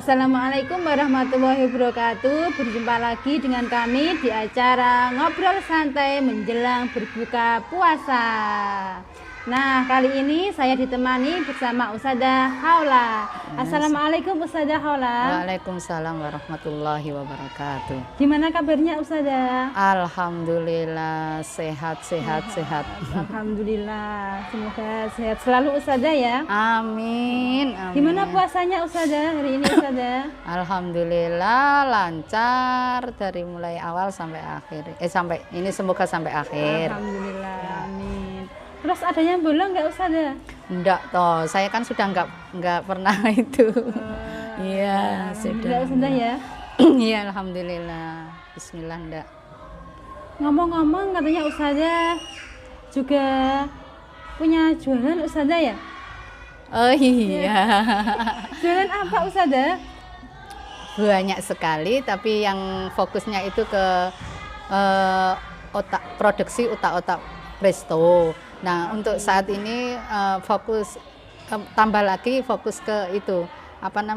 Assalamualaikum warahmatullahi wabarakatuh. Berjumpa lagi dengan kami di acara Ngobrol Santai Menjelang Berbuka Puasa. Nah, kali ini saya ditemani bersama Ustazah Haula. Assalamualaikum Ustazah Haula. Waalaikumsalam warahmatullahi wabarakatuh. Gimana kabarnya Ustazah? Alhamdulillah sehat. Alhamdulillah, semoga sehat selalu Ustazah ya. Amin. Gimana puasanya Ustazah hari ini Ustazah? Alhamdulillah lancar dari mulai awal sampai akhir. Sampai ini semoga sampai akhir. Alhamdulillah, amin. Terus adanya bolong nggak Ustazah? Enggak toh, saya kan sudah enggak pernah itu. Iya, sudah. Ustazah ya. Iya, alhamdulillah. Bismillah enggak. Ngomong-ngomong katanya Ustazah juga punya jualan Ustazah ya? Oh iya. Jualan apa Ustazah? Banyak sekali, tapi yang fokusnya itu ke produksi otak-otak presto. Nah, untuk saat ini fokus tambah lagi fokus ke itu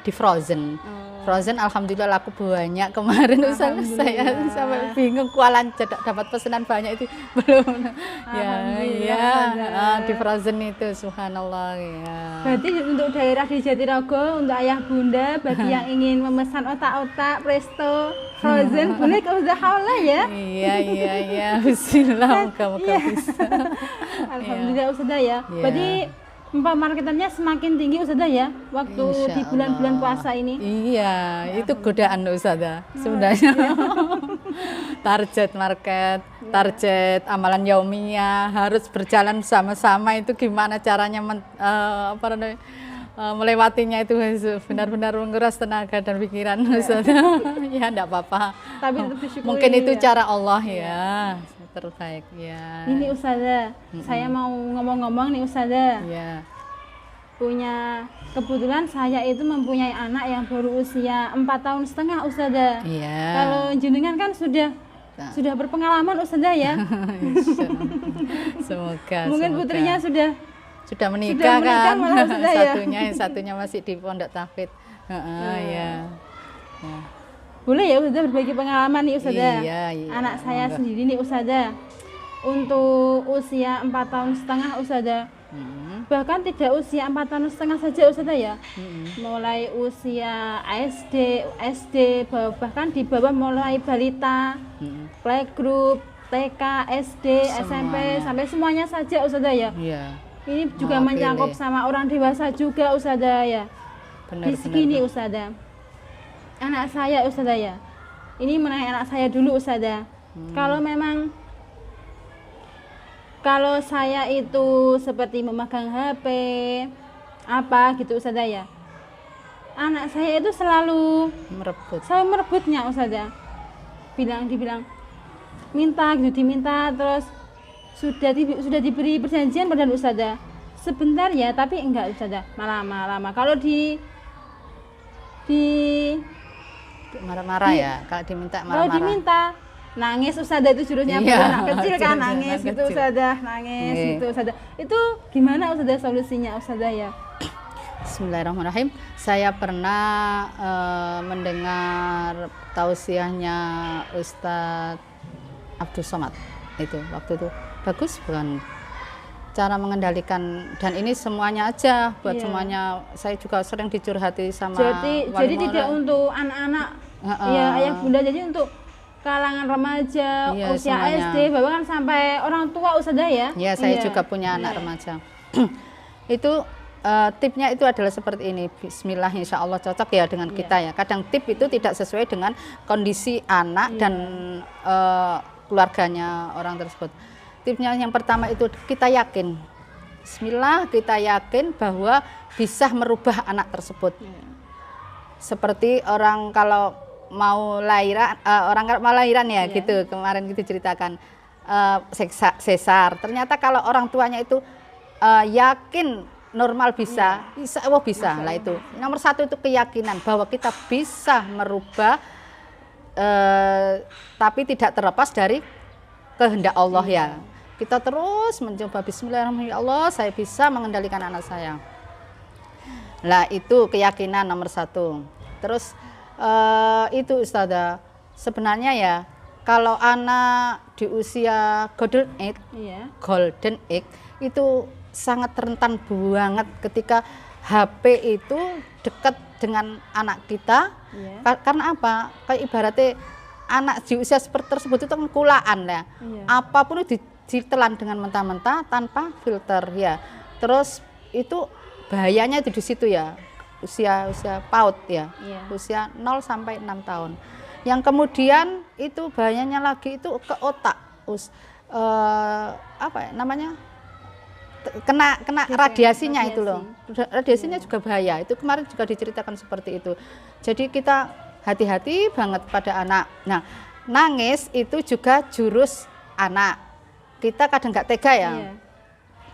di frozen. Frozen alhamdulillah laku banyak kemarin. Saya sampai bingung kualan dapat pesanan banyak itu belum. Di frozen itu subhanallah ya. Berarti untuk daerah di Jatirogo, untuk ayah bunda bagi yang ingin memesan otak-otak presto frozen boleh ke Ustazah Haula ya. Iya. Bismillah moga-moga bisa. Alhamdulillah Ustazah ya. Berarti marketannya semakin tinggi Ustazah ya waktu di bulan-bulan puasa ini. Iya, itu godaan Ustazah sebenarnya. Target market, target amalan yaumiyah harus berjalan sama-sama. Itu gimana caranya melewatinya itu benar-benar menguras tenaga dan pikiran Ustazah. Ya enggak apa-apa. Tapi mungkin itu cara Allah ya. Terbaik ya. Ini Ustazah, saya mau ngomong-ngomong nih Ustazah. Iya. Kebetulan saya itu mempunyai anak yang baru usia 4,5 tahun Ustazah. Iya. Kalau jenengan kan sudah berpengalaman Ustazah ya. Semoga. Mungkin putrinya sudah menikah kan. Ustazah, satunya masih di pondok tahfidz. Ya. Boleh ya Ustazah berbagi pengalaman nih Ustazah. Iya. Anak saya sendiri nih Ustazah. Untuk usia 4,5 tahun Ustazah. Bahkan tidak usia 4,5 tahun saja Ustazah ya. Mulai usia SD, bahkan di bawah mulai balita, playgroup, TK, SD, SMP, sampai semuanya saja Ustazah ya. Iya. Ini juga mencakup sama orang dewasa juga Ustazah ya. Di sini Ustazah. Anak saya Ustazah ya. Ini mengenai anak saya dulu Ustazah. Kalau saya itu seperti memegang HP apa gitu Ustazah ya. Anak saya itu selalu merebutnya Ustazah. Dibilang minta gitu, diminta terus sudah diberi perjanjian pada Ustazah. Sebentar ya, tapi enggak Ustazah. Lama-lama kalau di marah-marah ya, kalau diminta marah-marah. Kalau diminta nangis Ustazah, itu jurusnya anak kecil kan nangis gitu Ustazah, nangis gitu Ustazah. Itu gimana Ustazah solusinya Ustazah ya? Bismillahirrahmanirrahim. Saya pernah mendengar tausiahnya Ustadz Abdul Somad itu waktu itu bagus bukan cara mengendalikan, dan ini semuanya aja buat semuanya. Saya juga sering dicurhati sama jadi tidak untuk anak-anak ya ayah bunda, jadi untuk kalangan remaja, usia semuanya. SD bahkan sampai orang tua Ustazah ya. Ya, saya juga punya anak remaja. Itu tipnya itu adalah seperti ini. Bismillah, insya Allah cocok ya dengan kita ya. Kadang tip itu tidak sesuai dengan kondisi anak dan keluarganya orang tersebut. Tipnya yang pertama itu kita yakin, bismillah, kita yakin bahwa bisa merubah anak tersebut. Seperti orang kalau mau lahiran ya gitu, kemarin kita ceritakan sesar. Ternyata kalau orang tuanya itu yakin normal bisa, insya Allah bisa. Lah itu nomor satu, itu keyakinan bahwa kita bisa merubah, tapi tidak terlepas dari kehendak Allah ya. Kita terus mencoba, bismillahirrahmanirrahim, ya Allah saya bisa mengendalikan anak saya. Lah itu keyakinan nomor satu. Terus itu Ustazah, sebenarnya ya kalau anak di usia golden age itu sangat rentan banget ketika HP itu dekat dengan anak kita. Karena apa? Kayak ibaratnya anak di usia seperti tersebut itu kan kulaan ya. Apapun itu ditelan dengan mentah-mentah tanpa filter ya. Terus itu bahayanya itu di situ ya. Usia PAUD ya. Usia 0 sampai 6 tahun. Yang kemudian itu bahayanya lagi itu ke otak. Apa ya namanya? Kena radiasinya itu loh. Radiasinya juga bahaya. Itu kemarin juga diceritakan seperti itu. Jadi kita hati-hati banget pada anak. Nah, nangis itu juga jurus anak. Kita kadang nggak tega ya.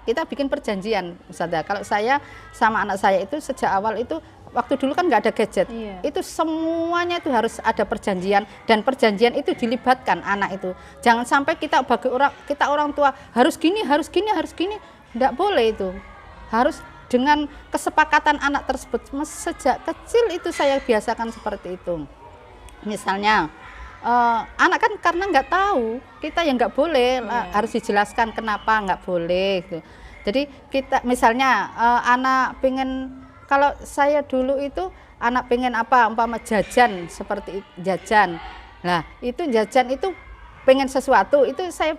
Kita bikin perjanjian, Ustazah. Kalau saya sama anak saya itu sejak awal itu waktu dulu kan nggak ada gadget. Itu semuanya itu harus ada perjanjian, dan perjanjian itu dilibatkan anak itu. Jangan sampai kita orang tua harus gini. Nggak boleh itu. Harus dengan kesepakatan anak tersebut. Sejak kecil itu saya biasakan seperti itu. Misalnya anak kan karena nggak tahu, kita yang nggak boleh, harus dijelaskan kenapa nggak boleh gitu. Jadi kita misalnya anak pengen, kalau saya dulu itu anak pengen apa, umpama jajan, seperti jajan. Nah itu jajan itu pengen sesuatu, itu saya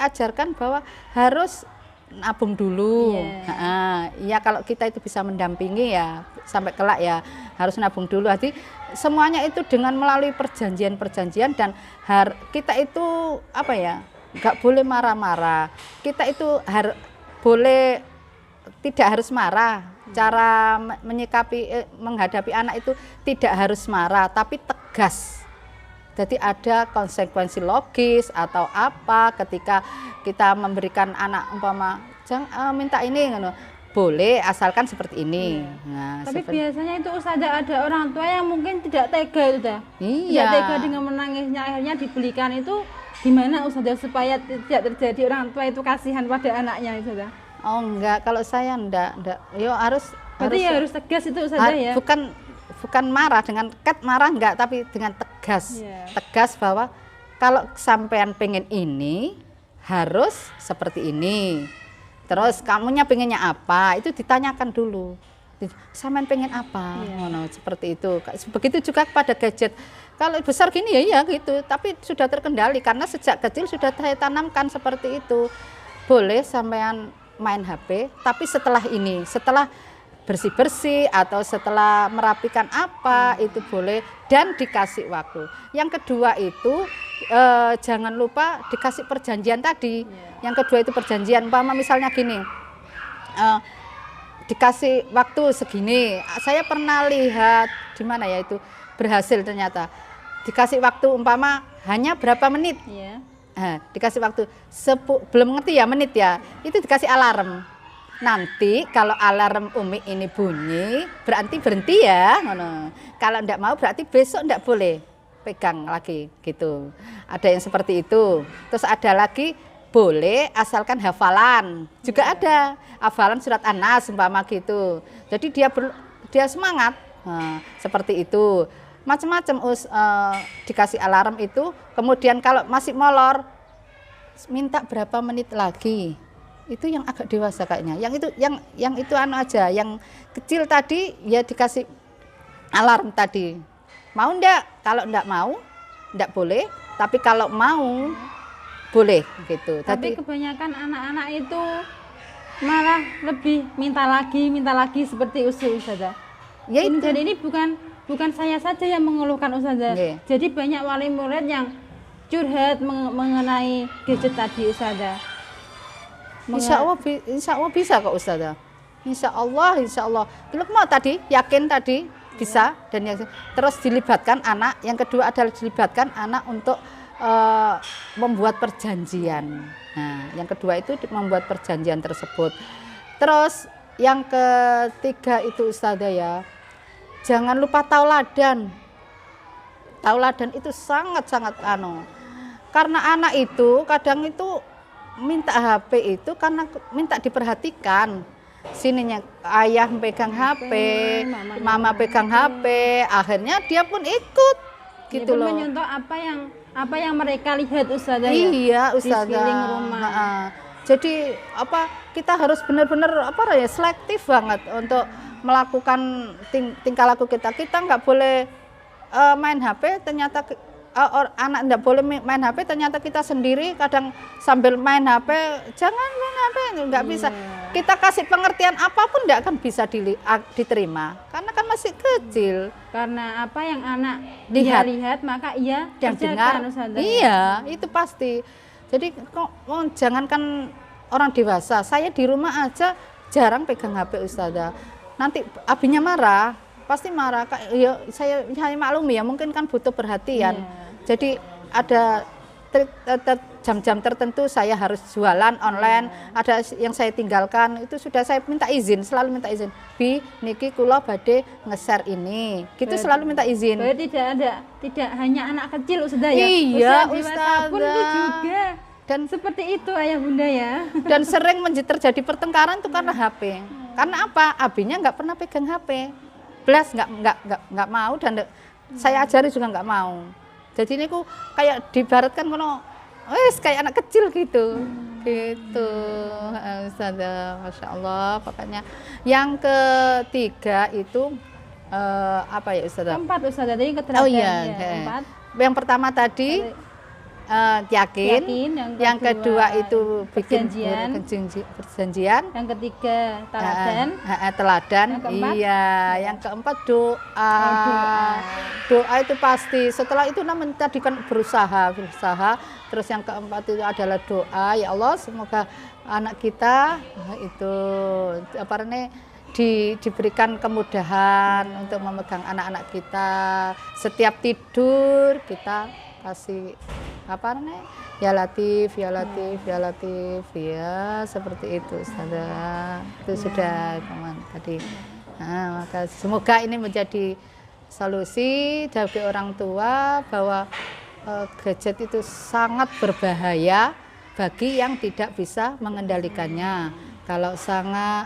ajarkan bahwa harus nabung dulu. Ya kalau kita itu bisa mendampingi ya sampai kelak ya harus nabung dulu. Jadi semuanya itu dengan melalui perjanjian dan kita itu apa ya, nggak boleh marah-marah. Kita itu boleh tidak harus marah. Cara menghadapi anak itu tidak harus marah, tapi tegas. Jadi ada konsekuensi logis atau apa ketika kita memberikan anak umpama jangan minta ini, boleh asalkan seperti ini. Nah, tapi biasanya itu Ustazah ada orang tua yang mungkin tidak tega itu dah. Tidak tega dengan menangisnya, akhirnya dibelikan itu. Gimana Ustazah supaya tidak terjadi orang tua itu kasihan pada anaknya Ustazah? Oh enggak, kalau saya enggak. Yo harus tegas itu Ustazah ya. Bukan marah dengan marah enggak, tapi dengan tegas. Tegas bahwa kalau sampean pengen ini harus seperti ini. Terus kamunya pengennya apa? Itu ditanyakan dulu. Sampean pengen apa? Seperti itu. Begitu juga pada gadget. Kalau besar gini ya gitu, tapi sudah terkendali karena sejak kecil sudah saya tanamkan seperti itu. Boleh sampean main HP, tapi setelah bersih-bersih atau setelah merapikan apa itu boleh, dan dikasih waktu. Yang kedua itu jangan lupa dikasih perjanjian tadi. Yang kedua itu perjanjian, umpama misalnya gini, dikasih waktu segini. Saya pernah lihat di mana ya itu berhasil ternyata. Dikasih waktu umpama hanya berapa menit. Dikasih waktu belum ngerti ya menit ya. Itu dikasih alarm. Nanti kalau alarm Umi ini bunyi berarti berhenti ya. Kalau enggak mau berarti besok enggak boleh pegang lagi gitu. Ada yang seperti itu. Terus ada lagi boleh asalkan hafalan. Juga ada hafalan surat An-Nas umpama gitu. Jadi dia semangat. Seperti itu. Macam-macam dikasih alarm itu. Kemudian kalau masih molor minta berapa menit lagi. Itu yang agak dewasa kayaknya. Yang itu aja, yang kecil tadi ya dikasih alarm tadi. Mau enggak? Kalau enggak mau, enggak boleh. Tapi kalau mau, boleh gitu. Tapi kebanyakan anak-anak itu malah lebih minta lagi seperti Ustazah. Ya itu. Dan ini bukan saya saja yang mengeluhkan Ustazah. Jadi banyak wali murid yang curhat mengenai gadget tadi Ustazah. Insya Allah bisa kok Ustazah. Insya Allah. Belum mau tadi, yakin tadi bisa dan terus dilibatkan anak. Yang kedua adalah dilibatkan anak untuk membuat perjanjian. Nah, yang kedua itu membuat perjanjian tersebut. Terus yang ketiga itu Ustazah ya, jangan lupa tauladan. Tauladan itu sangat-sangat karena anak itu kadang itu minta HP itu karena minta diperhatikan. sininya ayah pegang HP, mama pegang HP, akhirnya dia pun ikut gitu loh. Menyontoh apa yang mereka lihat Ustazah ya. Iya, Ustazah. Di sekeliling rumah. Jadi kita harus benar-benar selektif banget untuk melakukan tingkah laku kita. Kita nggak boleh main HP, ternyata anak nggak boleh main HP, ternyata kita sendiri kadang sambil main HP, jangan main HP, nggak bisa. Kita kasih pengertian apapun nggak akan bisa diterima, karena kan masih kecil. Karena apa yang anak lihat maka ia yang dengar. Iya, itu pasti. Jadi jangankan orang dewasa, saya di rumah aja jarang pegang HP Ustazah. Nanti abinya marah, pasti marah. Ya, saya maklumi ya, mungkin kan butuh perhatian. Jadi ada jam-jam tertentu saya harus jualan online, ada yang saya tinggalkan, itu sudah saya minta izin, selalu minta izin. Bi, niki kula badhe nge-share ini. Gitu selalu minta izin. Berarti tidak hanya anak kecil Ustazah ya. Iya, Ustazah pun itu juga. Dan seperti itu ayah bunda ya. Dan sering terjadi pertengkaran itu karena HP. Karena apa? Abinya nggak pernah pegang HP. Belas nggak mau, dan saya ajari juga nggak mau. Jadi ini ku kayak dibaratkan kono, kayak anak kecil gitu. Gitu. Ustazah, Masya Allah. Pokoknya yang ketiga itu apa ya Ustazah? Keempat Ustazah, tadi keterapkan. Oh iya, keempat. Yang pertama tadi yakin, yang kedua itu bikin perjanjian, yang ketiga teladan, iya, yang keempat doa. Doa itu pasti. Setelah itu namun tadi kan berusaha. Terus yang keempat itu adalah doa, ya Allah semoga anak kita itu diberikan kemudahan untuk memegang anak-anak kita. Setiap tidur kita kasih ya latif ya seperti itu Ustazah. Itu sudah tadi. Nah, maka semoga ini menjadi solusi bagi orang tua bahwa gadget itu sangat berbahaya bagi yang tidak bisa mengendalikannya. Kalau sangat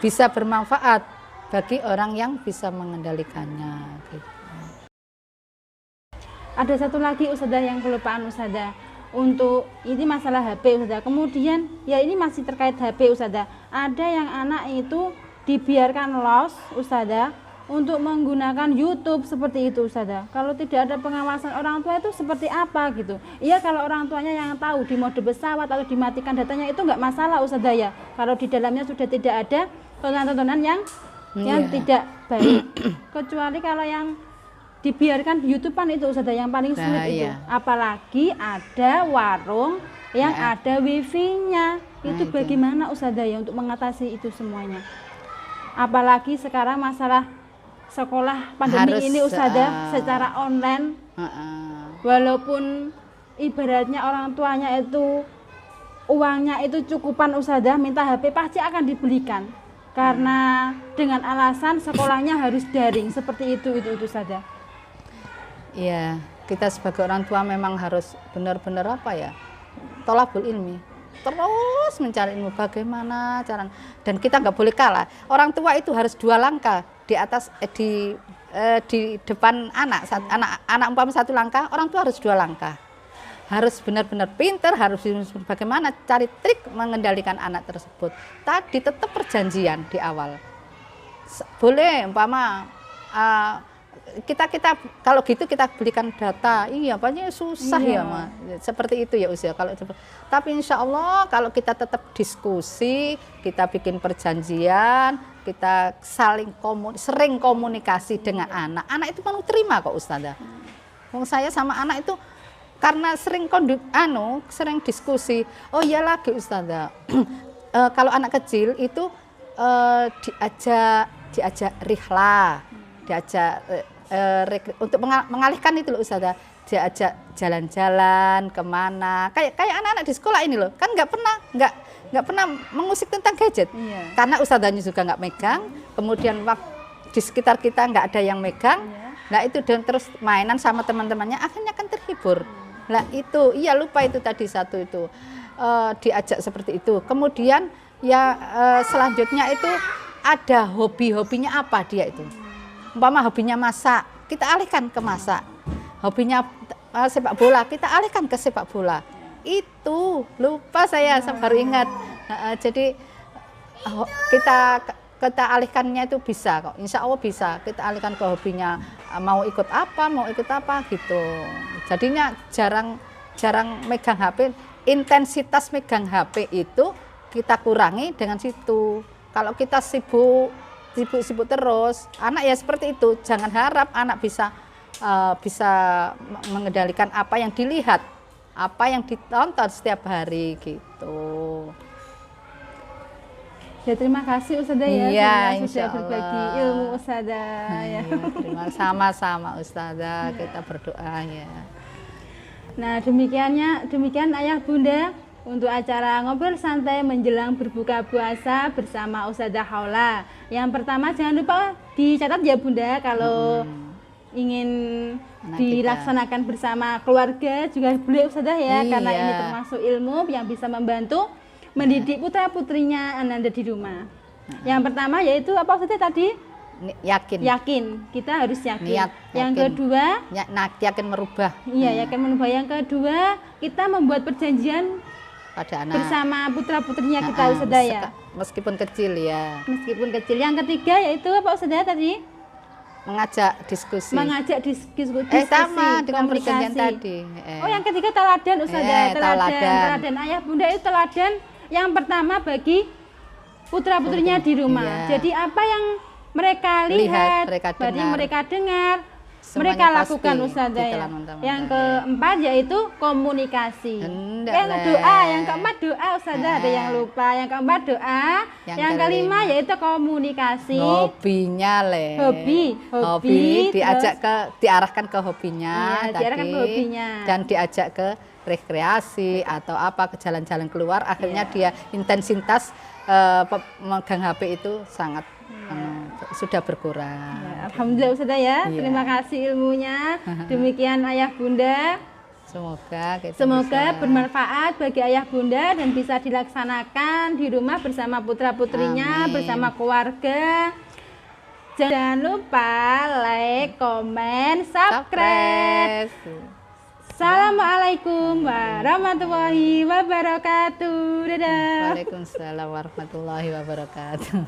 bisa bermanfaat bagi orang yang bisa mengendalikannya. Gitu. Ada satu lagi Ustazah yang kelupaan Ustazah, untuk ini masalah HP Ustazah. Kemudian ya ini masih terkait HP Ustazah. Ada yang anak itu dibiarkan los Ustazah untuk menggunakan YouTube seperti itu Ustazah. Kalau tidak ada pengawasan orang tua itu seperti apa gitu. Iya, kalau orang tuanya yang tahu di mode pesawat atau dimatikan datanya itu nggak masalah Ustazah ya. Kalau di dalamnya sudah tidak ada tontonan-tontonan yang tidak baik. Kecuali kalau yang dibiarkan di YouTube-an itu Ustazah yang paling sulit itu. Apalagi ada warung yang ada wifi-nya. Itu bagaimana Ustazah ya untuk mengatasi itu semuanya? Apalagi sekarang masalah sekolah pandemi ini Ustazah secara online. Walaupun ibaratnya orang tuanya itu uangnya itu cukupan Ustazah, minta HP pasti akan dibelikan. Karena dengan alasan sekolahnya harus daring, seperti itu Ustazah. Iya, kita sebagai orang tua memang harus benar-benar thalabul ilmi, terus mencari ilmu bagaimana cara, dan kita nggak boleh kalah. Orang tua itu harus 2 langkah di atas di depan anak. Anak umpama 1 langkah, orang tua harus 2 langkah. Harus benar-benar pintar, harus bagaimana cari trik mengendalikan anak tersebut. Tadi tetap perjanjian di awal. Boleh umpama kita kalau gitu kita belikan data, apanya susah ya Ma. Seperti itu ya usia kalau. Tapi insya Allah kalau kita tetap diskusi, kita bikin perjanjian, kita sering komunikasi dengan anak itu mau terima kok Ustazah. Saya sama anak itu karena sering sering diskusi. Oh iya lagi Ustazah. Kalau anak kecil itu diajak rihlah, diajak untuk mengalihkan itu loh Ustazah, diajak jalan-jalan kemana, kayak anak-anak di sekolah ini loh, kan nggak pernah mengusik tentang gadget, karena Ustazahnya juga nggak megang, kemudian di sekitar kita nggak ada yang megang, itu dan terus mainan sama teman-temannya, akhirnya kan terhibur. Lupa itu tadi satu itu diajak seperti itu, kemudian Ya selanjutnya itu ada hobinya apa dia itu. Umpama hobinya masak, kita alihkan ke masak. Hobinya sepak bola, kita alihkan ke sepak bola. Itu lupa saya baru ingat. Jadi kita alihkannya itu bisa kok. Insya Allah bisa. Kita alihkan ke hobinya, mau ikut apa gitu. Jadinya jarang megang HP. Intensitas megang HP itu kita kurangi dengan situ. Kalau kita sibuk terus, anak ya seperti itu. Jangan harap anak bisa mengendalikan apa yang dilihat, apa yang ditonton setiap hari gitu. Ya terima kasih Ustazah ya, Iya, sudah berbagi ilmu Ustazah ya. Terima sama-sama Ustazah, kita berdoa ya. Nah demikian ayah bunda untuk acara ngobrol santai menjelang berbuka puasa bersama Ustazah Haula. Yang pertama jangan lupa dicatat ya bunda, kalau ingin dilaksanakan bersama keluarga juga boleh Ustazah ya, karena ini termasuk ilmu yang bisa membantu mendidik putra putrinya Ananda di rumah. Yang pertama yaitu apa Ustazah tadi? Yakin, kita harus yakin. Yang kedua, yakin merubah. Iya, yakin merubah. Yang kedua, kita membuat perjanjian pada anak bersama putra putrinya kita Ustazah ya. Meskipun kecil ya. Meskipun kecil. Yang ketiga yaitu apa Ustazah tadi? Mengajak diskusi. Sama dengan perjanjian tadi. Oh, yang ketiga teladan Ustazah. Teladan ayah bunda itu teladan yang pertama bagi putra putrinya di rumah. Jadi apa yang mereka lihat, mereka dengar, mereka lakukan Ustazah ya. Yang keempat yaitu komunikasi. Yang keempat doa Ustazah, ada yang lupa. Yang keempat doa. Yang kelima yaitu komunikasi. Hobinya hobi diarahkan ke hobinya tadi, dan diajak ke rekreasi atau apa, ke jalan-jalan keluar. Akhirnya dia intensitas memegang HP itu sangat sudah berkurang. Ya, alhamdulillah Ustazah ya. Terima kasih ilmunya. Demikian ayah bunda. Semoga bermanfaat bagi ayah bunda dan bisa dilaksanakan di rumah bersama putra putrinya, bersama keluarga. Jangan lupa like, komen, subscribe. Assalamualaikum warahmatullahi wabarakatuh. Dadah. Waalaikumsalam warahmatullahi wabarakatuh.